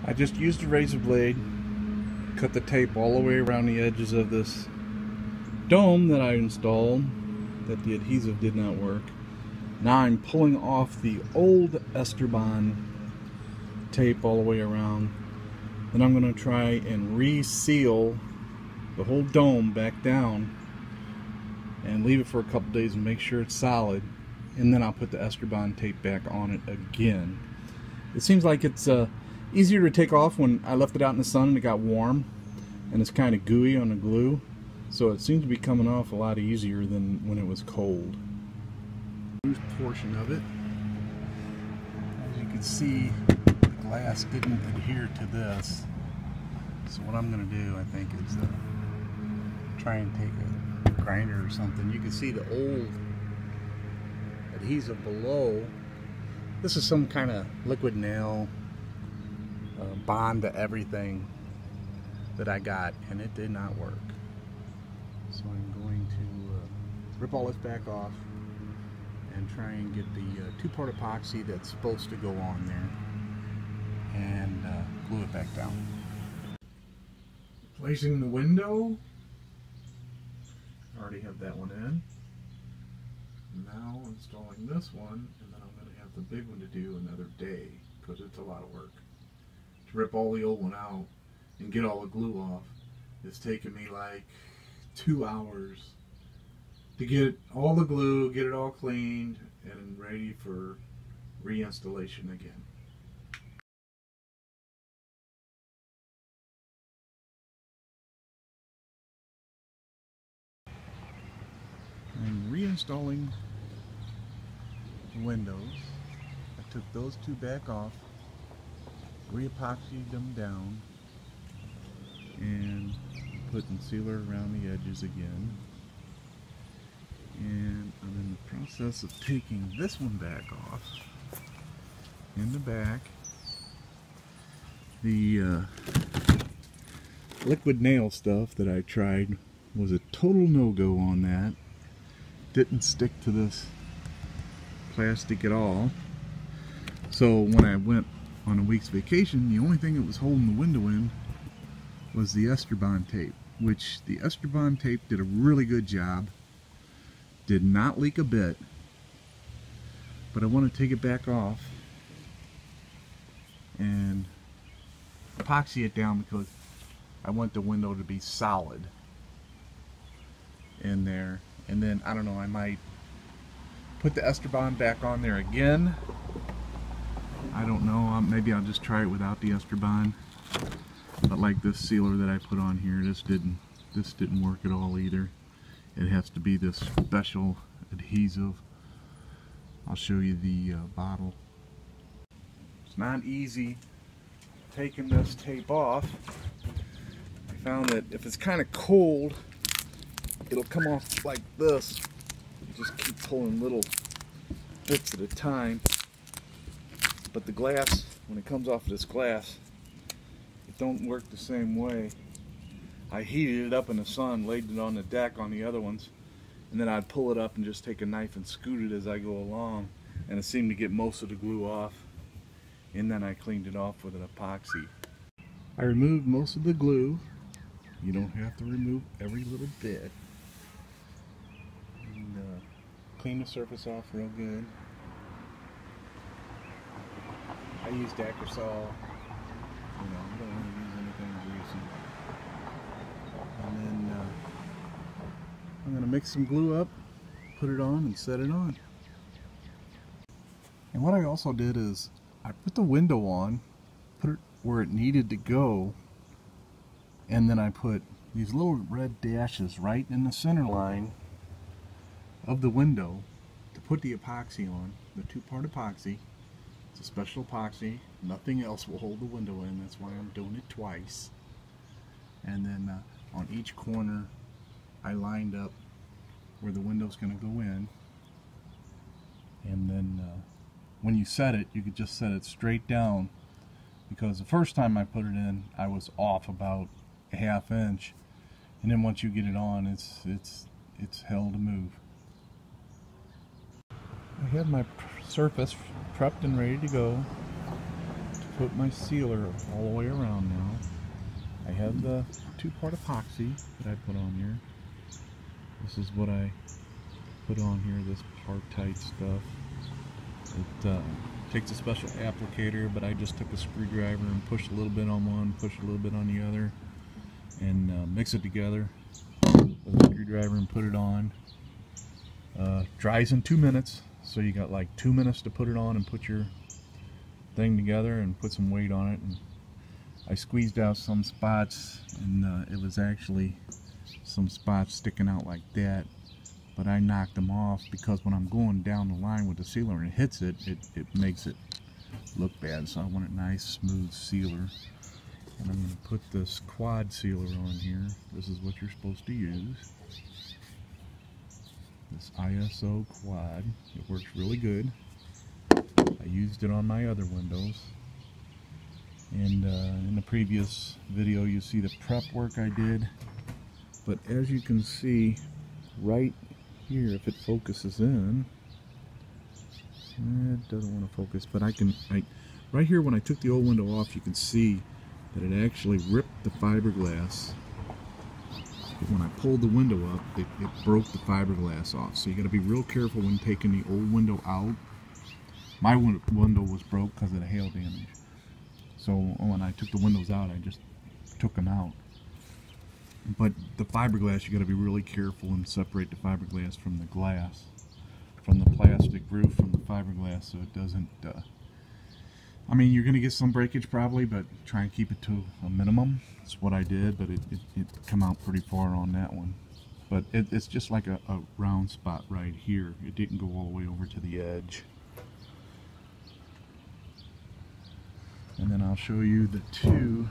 I just used a razor blade, cut the tape all the way around the edges of this dome that I installed, that the adhesive did not work. Now I'm pulling off the old Eternabond tape all the way around. Then I'm going to try and reseal the whole dome back down and leave it for a couple days and make sure it's solid, and then I'll put the Eternabond tape back on it again. It seems like it's easier to take off when I left it out in the sun and it got warm, and it's kind of gooey on the glue, so it seems to be coming off a lot easier than when it was cold. Loose portion of it, as you can see, the glass didn't adhere to this, so what I'm going to do, I think, is try and take a grinder or something. You can see the old adhesive below. This is some kind of liquid nail bond to everything that I got, and it did not work. So I'm going to rip all this back off and try and get the two-part epoxy that's supposed to go on there and glue it back down. Placing the window. I already have that one in. Now installing this one, and then I'm going to have the big one to do another day, because it's a lot of work. To rip all the old one out and get all the glue off, it's taken me like 2 hours to get all the glue, get it all cleaned, and ready for reinstallation again. I'm reinstalling the windows. I took those two back off, re-epoxied them down, and putting sealer around the edges again. And I'm in the process of taking this one back off. In the back, the liquid nail stuff that I tried was a total no-go on that. Didn't stick to this plastic at all. So when I went on a week's vacation, the only thing that was holding the window in was the Eternabond tape, which the Eternabond tape did a really good job. Did not leak a bit, but I want to take it back off and epoxy it down, because I want the window to be solid in there. And then, I don't know, I might put the Eternabond back on there again. I don't know, maybe I'll just try it without the Eternabond. But like this sealer that I put on here, this didn't work at all either. It has to be this special adhesive. I'll show you the bottle. It's not easy taking this tape off. I found that if it's kind of cold, it'll come off like this. You just keep pulling little bits at a time. But the glass, when it comes off of this glass, it don't work the same way. I heated it up in the sun, laid it on the deck on the other ones, and then I'd pull it up and just take a knife and scoot it as I go along, and it seemed to get most of the glue off, and then I cleaned it off with an epoxy. I removed most of the glue. You don't have to remove every little bit. And clean the surface off real good. I used Acrosol. You know, you don't want to use anything greasy. And then I'm going to mix some glue up, put it on, and set it on. And what I also did is I put the window on, put it where it needed to go, and then I put these little red dashes right in the center line of the window to put the epoxy on, the two-part epoxy. It's a special epoxy. Nothing else will hold the window in. That's why I'm doing it twice. And then on each corner, I lined up where the window's going to go in. And then when you set it, you could just set it straight down, because the first time I put it in, I was off about a ½ inch. And then once you get it on, it's hell to move. I have my surface prepped and ready to go. put my sealer all the way around now. I have the 2-part epoxy that I put on here. This is what I put on here, this partite stuff. It takes a special applicator, but I just took a screwdriver and pushed a little bit on one, pushed a little bit on the other, and mix it together with a screwdriver and put it on. Dries in 2 minutes, so you got like 2 minutes to put it on and put your thing together and put some weight on it. And I squeezed out some spots, and it was actually some spots sticking out like that, but I knocked them off because when I'm going down the line with the sealer and it hits it, it makes it look bad. So I want a nice smooth sealer, and I'm going to put this quad sealer on here. This is what you're supposed to use, this ISO quad. It works really good. I used it on my other windows, and in the previous video you see the prep work I did. But as you can see right here, if it focuses in, it doesn't want to focus, but right here when I took the old window off, you can see that it actually ripped the fiberglass. When I pulled the window up, it broke the fiberglass off. So you got to be real careful when taking the old window out. My window was broke because of the hail damage. So when I took the windows out, I just took them out. But the fiberglass, you got to be really careful and separate the fiberglass from the glass, from the plastic roof, from the fiberglass, so it doesn't. I mean, you're going to get some breakage probably, but try and keep it to a minimum. That's what I did, but it come out pretty far on that one. But it's just like a round spot right here. It didn't go all the way over to the edge. And then I'll show you the two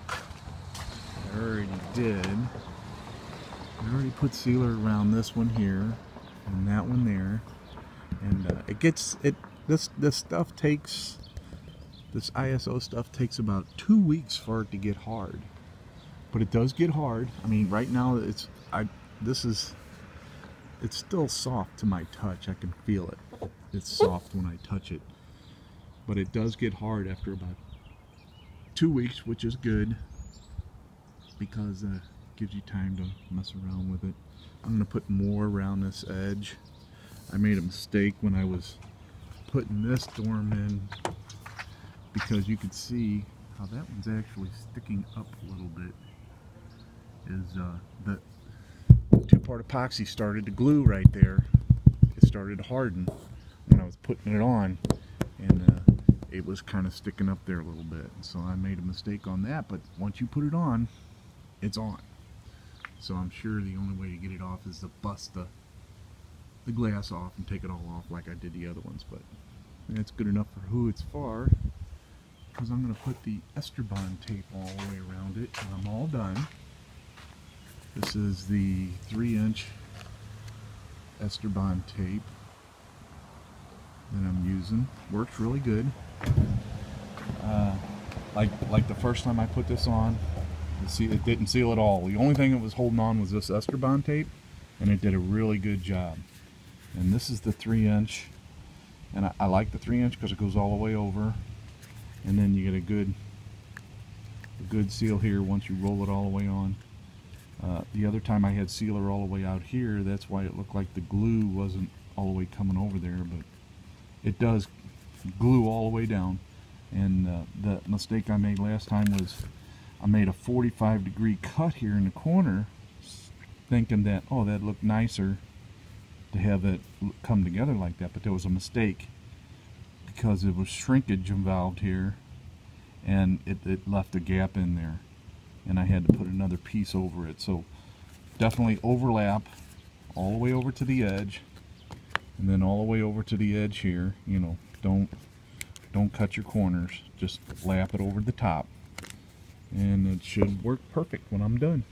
I already did. I already put sealer around this one here and that one there, and this stuff takes, this ISO stuff takes about 2 weeks for it to get hard, but it does get hard. I mean, right now it's still soft to my touch. I can feel it. It's soft when I touch it, but it does get hard after about 2 weeks, which is good, because it gives you time to mess around with it. I'm going to put more around this edge. I made a mistake when I was putting this dorm in, because you can see how that one's actually sticking up a little bit. The 2-part epoxy started to glue right there. It started to harden when I was putting it on, and it was kind of sticking up there a little bit. So I made a mistake on that, but once you put it on, it's on. So I'm sure the only way to get it off is to bust the glass off and take it all off like I did the other ones. But that's good enough for who it's for, because I'm going to put the Eternabond tape all the way around it, and I'm all done. This is the 3-inch Eternabond tape that I'm using. Works really good. Like the first time I put this on, it didn't seal at all. The only thing that was holding on was this Eternabond tape, and it did a really good job. And this is the 3-inch, and I like the 3-inch because it goes all the way over, and then you get a good seal here once you roll it all the way on. The other time I had sealer all the way out here, that's why it looked like the glue wasn't all the way coming over there, but it does glue all the way down. And the mistake I made last time was I made a 45-degree cut here in the corner, thinking that, oh, that looked nicer to have it come together like that, but there was a mistake because it was shrinkage involved here, and it left a gap in there, and I had to put another piece over it. So definitely overlap all the way over to the edge, and then all the way over to the edge here. You know, don't cut your corners, just lap it over the top, and it should work perfect when I'm done.